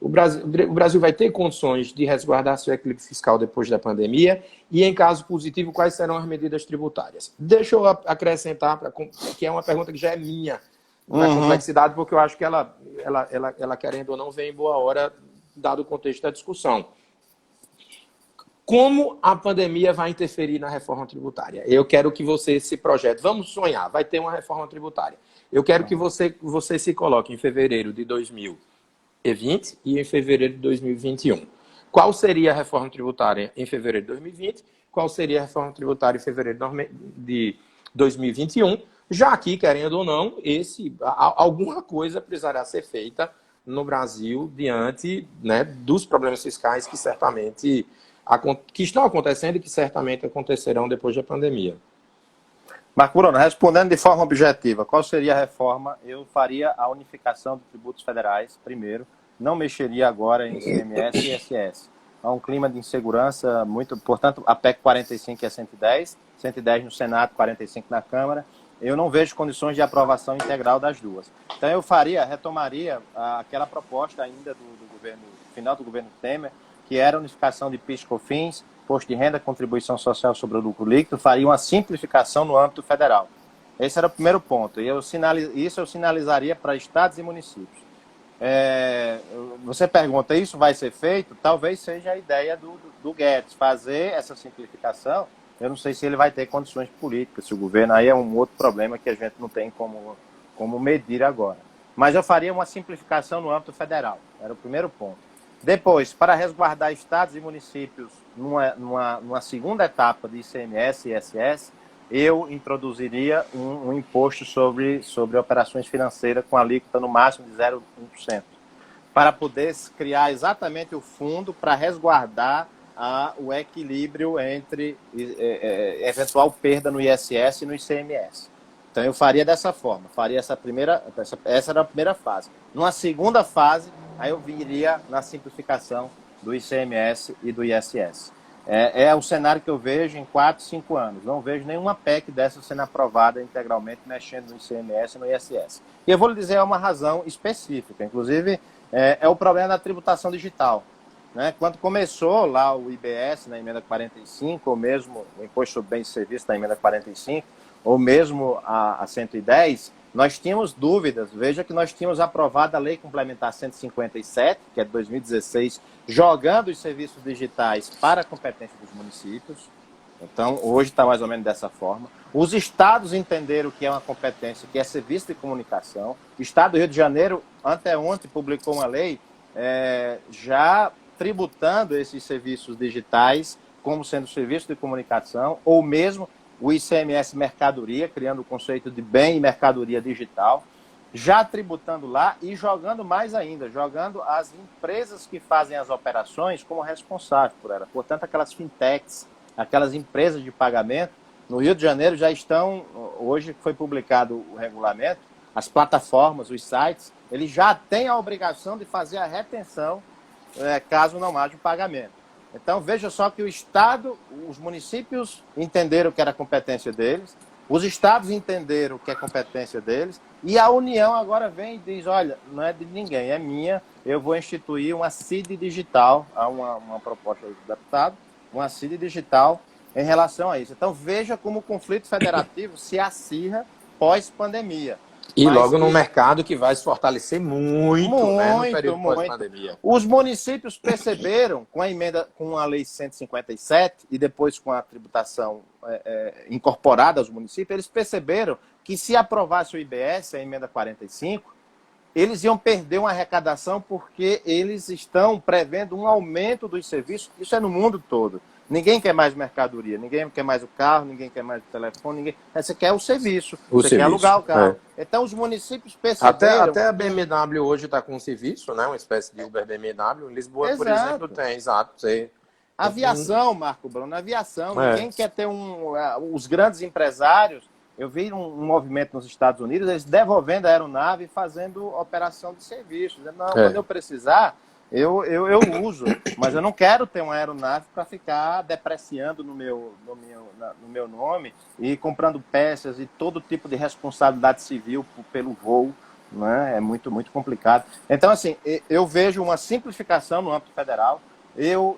o Brasil vai ter condições de resguardar seu equilíbrio fiscal depois da pandemia e, em caso positivo, quais serão as medidas tributárias? Deixa eu acrescentar, que é uma pergunta que já é minha, na complexidade, porque eu acho que ela, querendo ou não, vem em boa hora, dado o contexto da discussão. Como a pandemia vai interferir na reforma tributária? Eu quero que você se projete. Vamos sonhar, vai ter uma reforma tributária. Eu quero que você se coloque em fevereiro de 2020 e em fevereiro de 2021. Qual seria a reforma tributária em fevereiro de 2020? Qual seria a reforma tributária em fevereiro de 2021? Já que, querendo ou não, alguma coisa precisará ser feita no Brasil diante, né, dos problemas fiscais que certamente estão acontecendo e que certamente acontecerão depois da pandemia. Marco Bruno, respondendo de forma objetiva, qual seria a reforma? Eu faria a unificação de tributos federais, primeiro. Não mexeria agora em ICMS e ISS. Há um clima de insegurança muito... Portanto, a PEC 45 é 110, 110 no Senado, 45 na Câmara. Eu não vejo condições de aprovação integral das duas. Então, eu retomaria aquela proposta ainda do governo, final do governo Temer, que era a unificação de PIS, COFINS, Imposto de Renda, Contribuição Social sobre o Lucro Líquido, faria uma simplificação no âmbito federal. Esse era o primeiro ponto. E isso eu sinalizaria para estados e municípios. Você pergunta, isso vai ser feito? Talvez seja a ideia do Guedes, fazer essa simplificação. Eu não sei se ele vai ter condições políticas, se o governo... Aí é um outro problema que a gente não tem como medir agora. Mas eu faria uma simplificação no âmbito federal. Era o primeiro ponto. Depois, para resguardar estados e municípios numa segunda etapa de ICMS e ISS, eu introduziria um imposto sobre operações financeiras com alíquota no máximo de 0,1%, para poder criar exatamente o fundo para resguardar o equilíbrio entre eventual perda no ISS e no ICMS. Então eu faria dessa forma, faria essa era a primeira fase. Numa segunda fase, aí eu viria na simplificação do ICMS e do ISS. É o cenário que eu vejo em 4, 5 anos. Não vejo nenhuma PEC dessa sendo aprovada integralmente, mexendo no ICMS e no ISS. E eu vou lhe dizer uma razão específica, inclusive é o problema da tributação digital. Né? Quando começou lá o IBS na emenda 45, ou mesmo o Imposto sobre Bens e Serviços na emenda 45, ou mesmo a 110, nós tínhamos dúvidas. Veja que nós tínhamos aprovado a Lei Complementar 157, que é de 2016, jogando os serviços digitais para a competência dos municípios. Então, hoje está mais ou menos dessa forma. Os estados entenderam que é uma competência, que é serviço de comunicação. O estado do Rio de Janeiro, anteontem, publicou uma lei já tributando esses serviços digitais como sendo serviço de comunicação, ou mesmo o ICMS mercadoria, criando o conceito de bem e mercadoria digital, já tributando lá e jogando mais ainda, jogando as empresas que fazem as operações como responsáveis por ela. Portanto, aquelas fintechs, aquelas empresas de pagamento, no Rio de Janeiro já estão, hoje foi publicado o regulamento, as plataformas, os sites, eles já têm a obrigação de fazer a retenção caso não haja o pagamento. Então, veja só que o Estado, os municípios entenderam que era competência deles, os estados entenderam que é competência deles, e a União agora vem e diz, olha, não é de ninguém, é minha, eu vou instituir uma CID digital, há uma proposta do deputado, uma CID digital em relação a isso. Então, veja como o conflito federativo se acirra pós-pandemia. E logo num mercado que vai se fortalecer muito, né, no período muito. pós-pandemia. Os municípios perceberam, com a emenda, com a Lei 157 e depois com a tributação incorporada aos municípios, eles perceberam que se aprovasse o IBS, a emenda 45, eles iam perder uma arrecadação porque eles estão prevendo um aumento dos serviços. Isso é no mundo todo. Ninguém quer mais mercadoria, ninguém quer mais o carro, ninguém quer mais o telefone, você quer o serviço, quer alugar o carro. Então os municípios perceberam... Até a BMW hoje está com um serviço, né? Uma espécie de Uber BMW. Em Lisboa, por exemplo, tem, exato. Aviação, Marco Bruno, aviação. Ninguém quer ter os grandes empresários. Eu vi um movimento nos Estados Unidos, eles devolvendo a aeronave e fazendo operação de serviços. Não, quando eu precisar... Eu uso, mas eu não quero ter uma aeronave para ficar depreciando no meu nome e comprando peças e todo tipo de responsabilidade civil pelo voo, né? É muito, muito complicado. Então, assim, eu vejo uma simplificação no âmbito federal.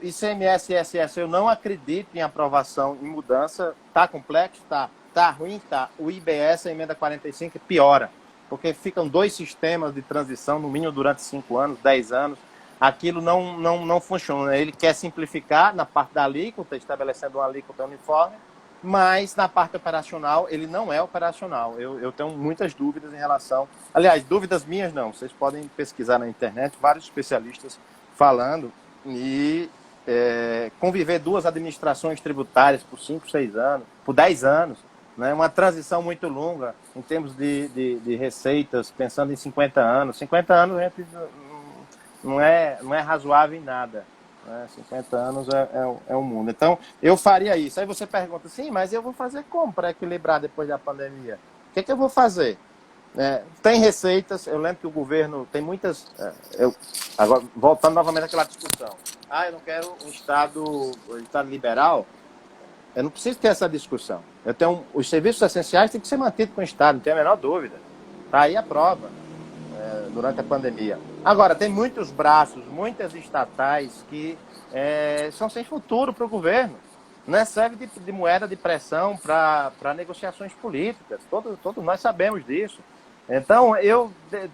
ICMS e ISS, eu não acredito em aprovação, em mudança. Está complexo? Está ruim? Está. O IBS, a emenda 45, piora, porque ficam 2 sistemas de transição, no mínimo durante 5 anos, 10 anos. Aquilo não funciona. Ele quer simplificar na parte da alíquota, estabelecendo uma alíquota uniforme, mas na parte operacional, ele não é operacional. Eu tenho muitas dúvidas em relação... Aliás, dúvidas minhas não. Vocês podem pesquisar na internet, vários especialistas falando, e conviver 2 administrações tributárias por 5, 6 anos, por 10 anos, né? Uma transição muito longa em termos de receitas, pensando em 50 anos. 50 anos, a gente... Não é razoável em nada. Né? 50 anos é um mundo. Então, eu faria isso. Aí você pergunta, sim, mas eu vou fazer como para equilibrar depois da pandemia? O que eu vou fazer? Tem receitas, eu lembro que o governo tem muitas... agora, voltando novamente àquela discussão. Eu não quero um Estado liberal. Eu não preciso ter essa discussão. Os serviços essenciais têm que ser mantidos com o Estado, não tem a menor dúvida. Está aí a prova. Durante a pandemia. Agora, tem muitos braços, muitas estatais que são sem futuro para o governo. Né? Serve de moeda de pressão para negociações políticas. Todos nós sabemos disso. Então,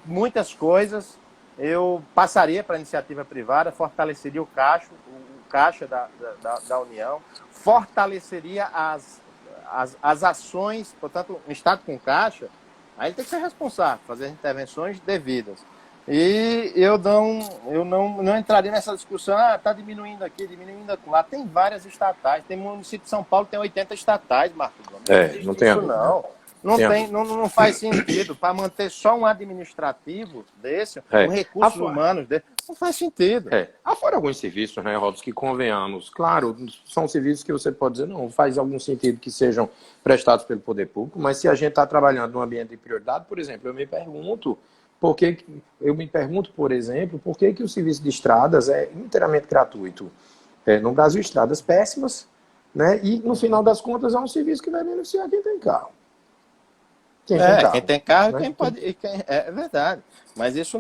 muitas coisas eu passaria para a iniciativa privada, fortaleceria o caixa da União, fortaleceria as ações, portanto, um Estado com caixa. Aí ele tem que ser responsável, fazer as intervenções devidas. E eu não entraria nessa discussão, está diminuindo aqui, diminuindo lá. Tem várias estatais, tem município de São Paulo, tem 80 estatais, Marco Bruno. Não Não existe tenha isso, dúvida. não. Não faz sentido. Para manter só um administrativo desse, um recursos humanos desse, não faz sentido. Há fora alguns serviços, né, Robson, que convenhamos. Claro, são serviços que você pode dizer, não, faz algum sentido que sejam prestados pelo poder público, mas se a gente está trabalhando num ambiente de prioridade, por exemplo, eu me pergunto, por exemplo, por que o serviço de estradas é inteiramente gratuito? No Brasil, estradas péssimas, né? E no final das contas é um serviço que vai beneficiar quem tem carro. Quem tem carro, né? quem pode. É verdade. Mas isso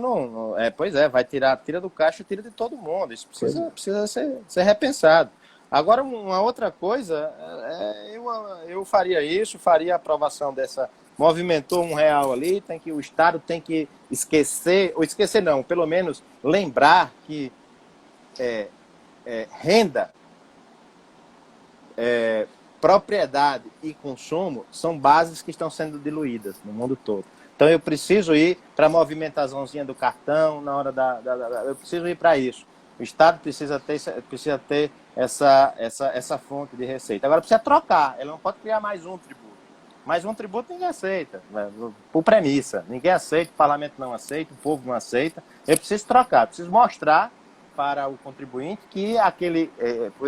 pois é, tira do caixa, tira de todo mundo. Isso precisa ser repensado. Agora, uma outra coisa, eu faria isso, faria a aprovação dessa. Movimentou R$ 1 ali, o Estado tem que esquecer, ou esquecer não, pelo menos lembrar que renda, propriedade e consumo são bases que estão sendo diluídas no mundo todo. Então eu preciso ir para a movimentaçãozinha do cartão na hora eu preciso ir para isso. O Estado precisa ter essa fonte de receita. Agora precisa trocar, ele não pode criar mais um tributo. Mais um tributo ninguém aceita, por premissa. Ninguém aceita, o parlamento não aceita, o povo não aceita. Eu preciso trocar, preciso mostrar para o contribuinte que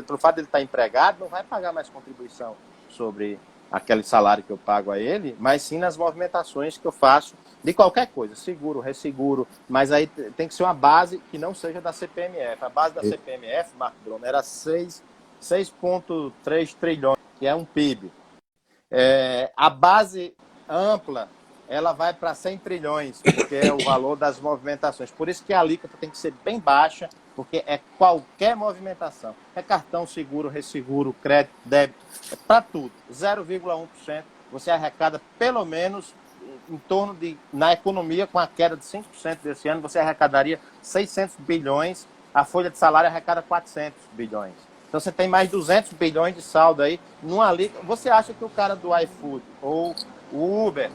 pelo fato de ele estar empregado, não vai pagar mais contribuição sobre aquele salário que eu pago a ele, mas sim nas movimentações que eu faço de qualquer coisa, seguro, resseguro, mas aí tem que ser uma base que não seja da CPMF. A base da CPMF, Marco Bruno, era 6,3 trilhões, que é um PIB. A base ampla, ela vai para 100 trilhões, porque é o valor das movimentações. Por isso que a alíquota tem que ser bem baixa, porque é qualquer movimentação. É cartão, seguro, resseguro, crédito, débito, para tudo. 0,1% você arrecada pelo menos em torno de, na economia, com a queda de 5% desse ano, você arrecadaria 600 bilhões, a folha de salário arrecada 400 bilhões. Então você tem mais 200 bilhões de saldo aí. Você acha que o cara do iFood ou o Uber,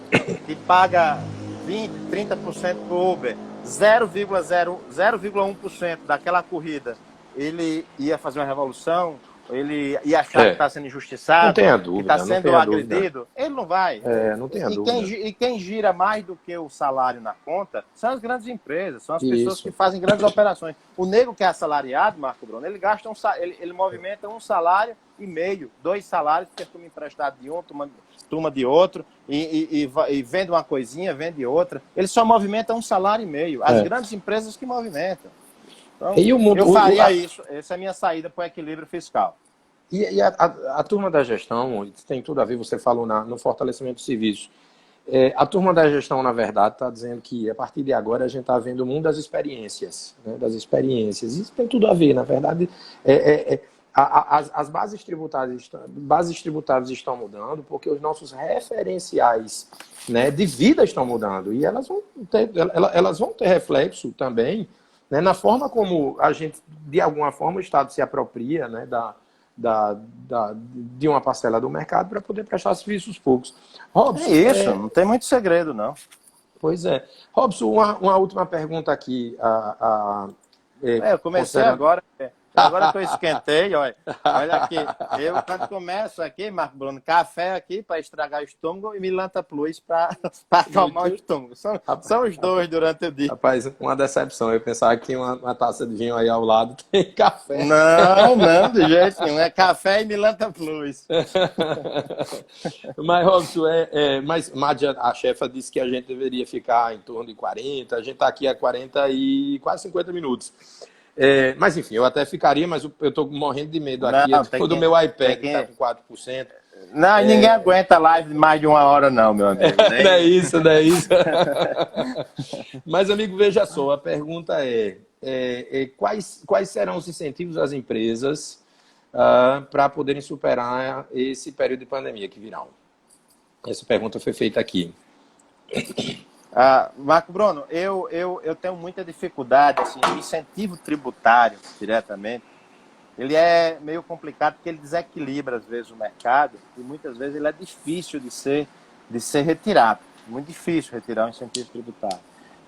que paga 20%, 30% para o Uber, 0,1% daquela corrida, ele ia fazer uma revolução? Ele ia achar que está sendo injustiçado? Não tenha dúvida, que está sendo agredido? Ele não vai. Não tenha dúvida. E quem gira mais do que o salário na conta são as grandes empresas, são as pessoas que fazem grandes operações. O nego que é assalariado, Marco Bruno, ele gasta ele movimenta 1,5 salários, 2 salários, porque é turma emprestada de um, turma de outro, e vende uma coisinha, vende outra. Ele só movimenta 1,5 salário. As grandes empresas que movimentam. Então, eu faria isso. Essa é a minha saída para o equilíbrio fiscal. E a turma da gestão, isso tem tudo a ver, você falou no fortalecimento do serviço. A turma da gestão, na verdade, está dizendo que a partir de agora a gente está vendo o mundo das experiências, né? Das experiências. Isso tem tudo a ver, na verdade. As bases tributárias estão mudando porque os nossos referenciais, né, de vida estão mudando e elas vão ter reflexo também, né, na forma como a gente, de alguma forma, o Estado se apropria, né, de uma parcela do mercado para poder prestar serviços públicos. Robson, não tem muito segredo, não. Pois é. Robson, uma última pergunta aqui. Eu comecei agora que eu esquentei, olha aqui, eu quando começo aqui, Marco Bruno, café aqui para estragar o estômago e Milanta Plus para acalmar o estômago. São os dois durante o dia. Rapaz, uma decepção, eu pensava que tinha uma taça de vinho aí ao lado, tem café. Não, de jeito nenhum, é café e Milanta Plus. Mas, Robson, mas Mádia, a chefa, disse que a gente deveria ficar em torno de 40, a gente está aqui há 40 e quase 50 minutos. Mas enfim, eu até ficaria, mas eu estou morrendo de medo aqui. Do meu iPad que está com 4%. Não, ninguém aguenta live de mais de 1 hora, não, meu amigo. Não é isso. Mas, amigo, veja só, a pergunta quais serão os incentivos às empresas para poderem superar esse período de pandemia que virá? Essa pergunta foi feita aqui. Marco Bruno, eu tenho muita dificuldade, assim, o incentivo tributário, diretamente, ele é meio complicado porque ele desequilibra, às vezes, o mercado e muitas vezes ele é difícil de ser retirado. Muito difícil retirar um incentivo tributário.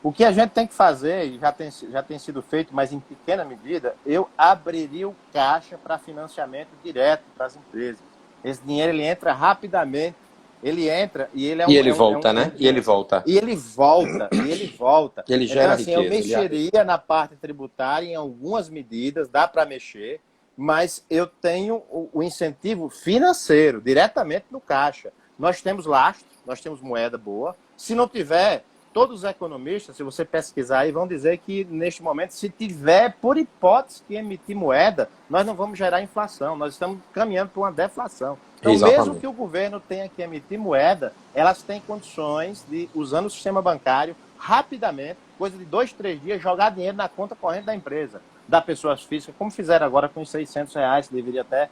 O que a gente tem que fazer, e já tem sido feito, mas em pequena medida, eu abriria o caixa para financiamento direto para as empresas. Esse dinheiro ele entra rapidamente, ele entra e ele é um... E ele volta, né? E ele volta. E ele volta, e ele volta. Ele Então, gera assim, riqueza. eu mexeria na parte tributária em algumas medidas, dá para mexer, mas eu tenho o incentivo financeiro, diretamente no caixa. Nós temos lastro, nós temos moeda boa. Se não tiver, todos os economistas, se você pesquisar aí, vão dizer que, neste momento, se tiver, por hipótese, que emitir moeda, nós não vamos gerar inflação, nós estamos caminhando para uma deflação. Então, Exatamente. mesmo que o governo tenha que emitir moeda, elas têm condições de, usando o sistema bancário, rapidamente, coisa de 2, 3 dias, jogar dinheiro na conta corrente da empresa, da pessoas físicas, como fizeram agora com os R$ 600, deveria até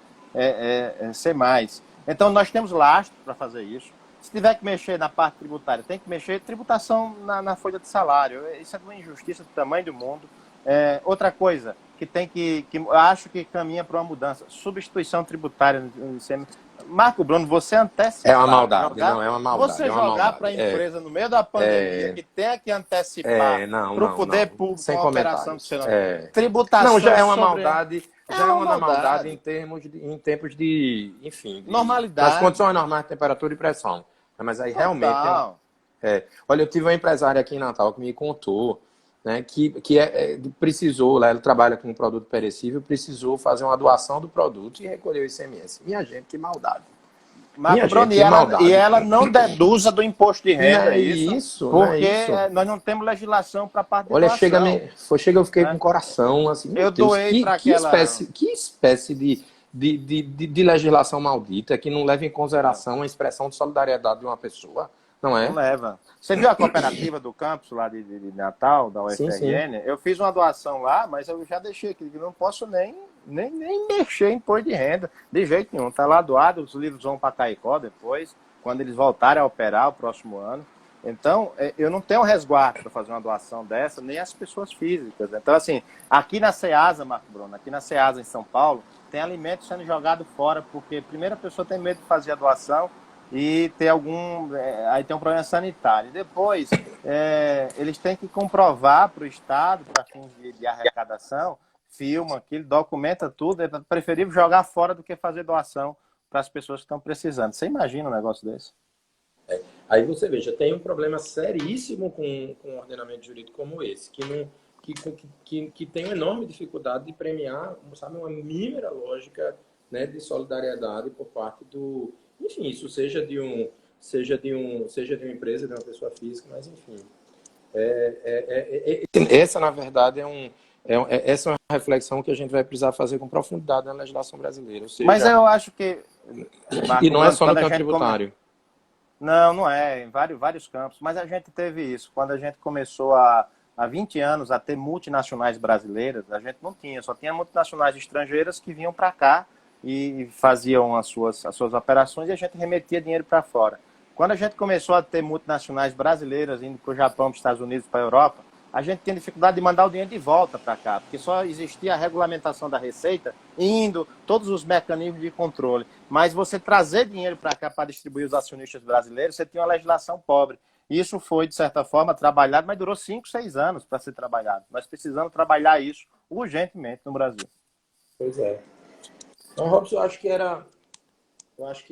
ser mais. Então, nós temos lastro para fazer isso. Se tiver que mexer na parte tributária, tem que mexer tributação na folha de salário. Isso é uma injustiça do tamanho do mundo. Outra coisa que tem que eu acho que caminha para uma mudança, substituição tributária no ICMS. Marco Bruno, você antecipar. É uma maldade, não, é uma maldade. Você jogar para a empresa no meio da pandemia que tenha que antecipar para o poder público sem uma operação que você não... Tributação. Não, já é uma sobre... maldade. Já é uma maldade em tempos de, enfim, normalidade. Das condições normais de temperatura e pressão. Mas aí realmente... Olha, eu tive uma empresária aqui em Natal que me contou, né, que precisou, lá ela trabalha com um produto perecível, precisou fazer uma doação do produto e recolher o ICMS. Minha gente, que maldade. Marco Bruno, e ela não deduza do imposto de renda, não é isso? Porque nós não temos legislação para a parte de Olha, doação. eu fiquei com o coração assim. Eu doei para aquela... Que espécie de legislação maldita que não leva em consideração a expressão de solidariedade de uma pessoa, não é? Não leva. Você viu a cooperativa do campus lá de Natal, da UFRN? Sim. Eu fiz uma doação lá, mas eu já deixei aqui, não posso nem mexer em imposto de renda, de jeito nenhum. Está lá doado, os livros vão para Caicó depois, quando eles voltarem a operar o próximo ano. Então, eu não tenho resguardo para fazer uma doação dessa, nem as pessoas físicas. Então, assim, aqui na Ceasa, Marco Bruno, aqui na Ceasa em São Paulo, tem alimentos sendo jogados fora, porque primeiro a pessoa tem medo de fazer a doação e ter aí tem um problema sanitário. Depois, eles têm que comprovar para o Estado, para fins de arrecadação, filma aquilo, documenta tudo, é preferível jogar fora do que fazer doação para as pessoas que estão precisando. Você imagina um negócio desse? Aí você veja, tem um problema seríssimo com um ordenamento jurídico como esse, que tem uma enorme dificuldade de premiar, sabe, uma mínima lógica, né, de solidariedade por parte do... Enfim, isso seja de uma empresa, de uma pessoa física, mas enfim. Essa, na verdade, essa é uma reflexão que a gente vai precisar fazer com profundidade na legislação brasileira. Ou seja, mas eu acho que... E não é só no campo tributário. Não é, em vários campos. Mas a gente teve isso. Quando a gente começou há 20 anos a ter multinacionais brasileiras, a gente não tinha, só tinha multinacionais estrangeiras que vinham para cá e faziam as suas operações e a gente remetia dinheiro para fora. Quando a gente começou a ter multinacionais brasileiras indo para o Japão, para os Estados Unidos, para a Europa, a gente tinha dificuldade de mandar o dinheiro de volta para cá, porque só existia a regulamentação da Receita, indo, todos os mecanismos de controle. Mas você trazer dinheiro para cá para distribuir os acionistas brasileiros, você tinha uma legislação pobre. Isso foi, de certa forma, trabalhado, mas durou 5, 6 anos para ser trabalhado. Nós precisamos trabalhar isso urgentemente no Brasil. Pois é. Então, Robson, eu acho que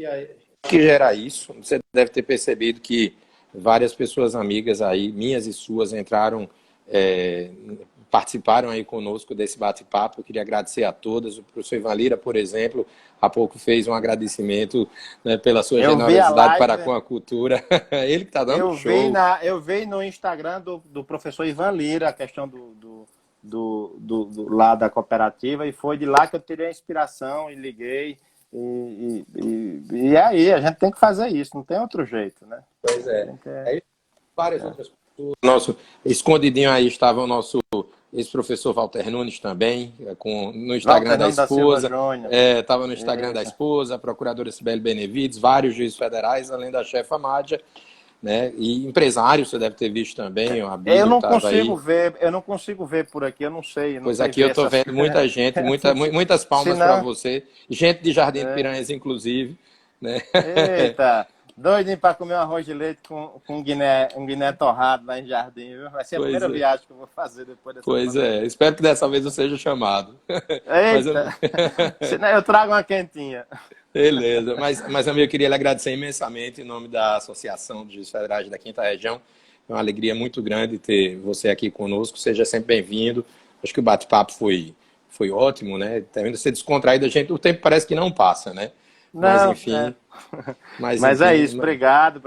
já era isso. Você deve ter percebido que várias pessoas amigas aí, minhas e suas, participaram aí conosco desse bate-papo. Eu queria agradecer a todas. O professor Ivan Lira, por exemplo, há pouco fez um agradecimento, né, pela sua generosidade para com a cultura. Ele que está dando show. Eu vi no Instagram do professor Ivan Lira a questão lá da cooperativa, e foi de lá que eu tirei a inspiração e liguei. E aí, a gente tem que fazer isso, não tem outro jeito, né? Pois é. Aí, várias outras pessoas. Escondidinho aí estava o nosso ex-professor Walter Nunes também, no Instagram da esposa. Estava no Instagram da esposa, a procuradora Sibeli Benevides, vários juízes federais, além da chefa Mádia, né? E empresários, você deve ter visto também. Eu não consigo ver por aqui, eu não sei. Pois aqui eu estou vendo muita gente, muitas palmas para você. Gente de Jardim de Piranhas, inclusive. Né? Eita! Doidinho para comer um arroz de leite com um guiné torrado lá em Jardim, viu? Vai ser a primeira viagem que eu vou fazer depois dessa Pois pandemia. é, espero que dessa vez eu seja chamado. Mas eu... Eita! Senão eu trago uma quentinha. Beleza, mas amigo, eu queria lhe agradecer imensamente em nome da Associação de Juízes Federais da Quinta Região. É uma alegria muito grande ter você aqui conosco. Seja sempre bem-vindo. Acho que o bate-papo foi ótimo, né? Tendo ser descontraído, a gente, o tempo parece que não passa, né? Mas Não, enfim. Mas é isso, obrigado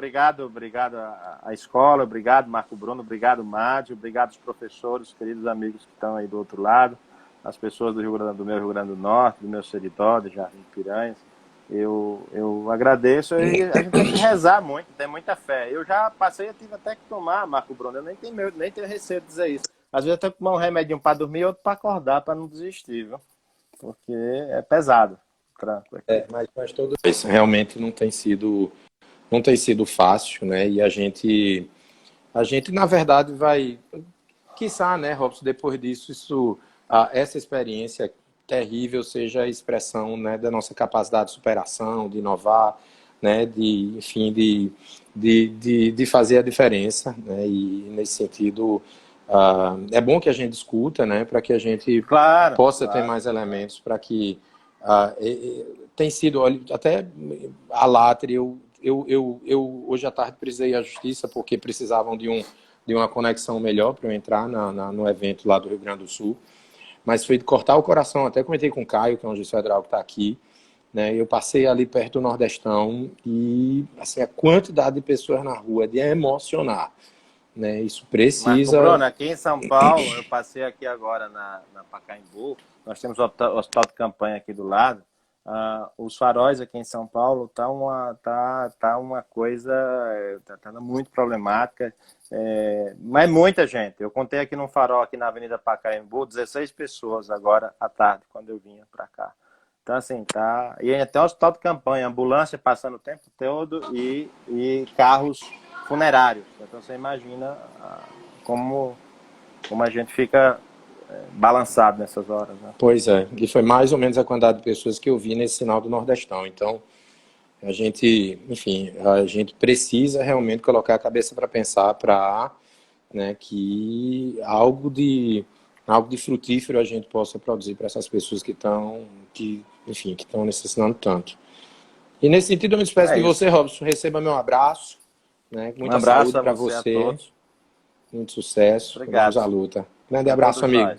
à escola, obrigado Marco Bruno, obrigado Mádio, obrigado aos professores, queridos amigos que estão aí do outro lado, as pessoas do meu Rio Grande do Norte, do meu Seridó, de Jardim de Piranhas. Eu agradeço e a gente tem que rezar muito, tem muita fé. Eu já passei, eu tive até que tomar, Marco Bruno, eu nem tenho receio de dizer isso. Às vezes eu tenho que tomar um remedinho para dormir e outro para acordar, para não desistir, viu? Porque é pesado. Mas todo isso realmente não tem sido fácil, né? E a gente na verdade vai, quiçá, né, Robson, depois disso, essa experiência terrível seja a expressão, né, da nossa capacidade de superação, de inovar, né, enfim, de fazer a diferença, né? E nesse sentido, é bom que a gente discuta, né, para que a gente possa ter mais elementos para que tem sido, olha, até a Latre, eu hoje à tarde precisei à justiça porque precisavam de uma conexão melhor para eu entrar no evento lá do Rio Grande do Sul, mas foi de cortar o coração. Até comentei com o Caio, que é um juiz federal que está aqui, né? Eu passei ali perto do Nordestão e assim, a quantidade de pessoas na rua de emocionar, né? Isso precisa... Marco Bruno, aqui em São Paulo, eu passei aqui agora na Pacaembu, nós temos o hospital de campanha aqui do lado. Os faróis aqui em São Paulo tá uma coisa, tá muito problemática, mas muita gente. Eu contei aqui num farol aqui na Avenida Pacaembu, 16 pessoas agora à tarde, quando eu vinha para cá. Então, assim, tá... E até o hospital de campanha, ambulância passando o tempo todo e carros funerários. Então, você imagina como a gente fica balançado nessas horas, né? Pois é, e foi mais ou menos a quantidade de pessoas que eu vi nesse sinal do Nordestão. Então, a gente precisa realmente colocar a cabeça para pensar né, que algo de frutífero a gente possa produzir para essas pessoas que estão necessitando tanto. E nesse sentido, eu me despeço de você, Robson. Receba meu abraço, né? Muita saúde para você. Muito sucesso. Obrigado. Vamos à luta. Grande abraço, amigo.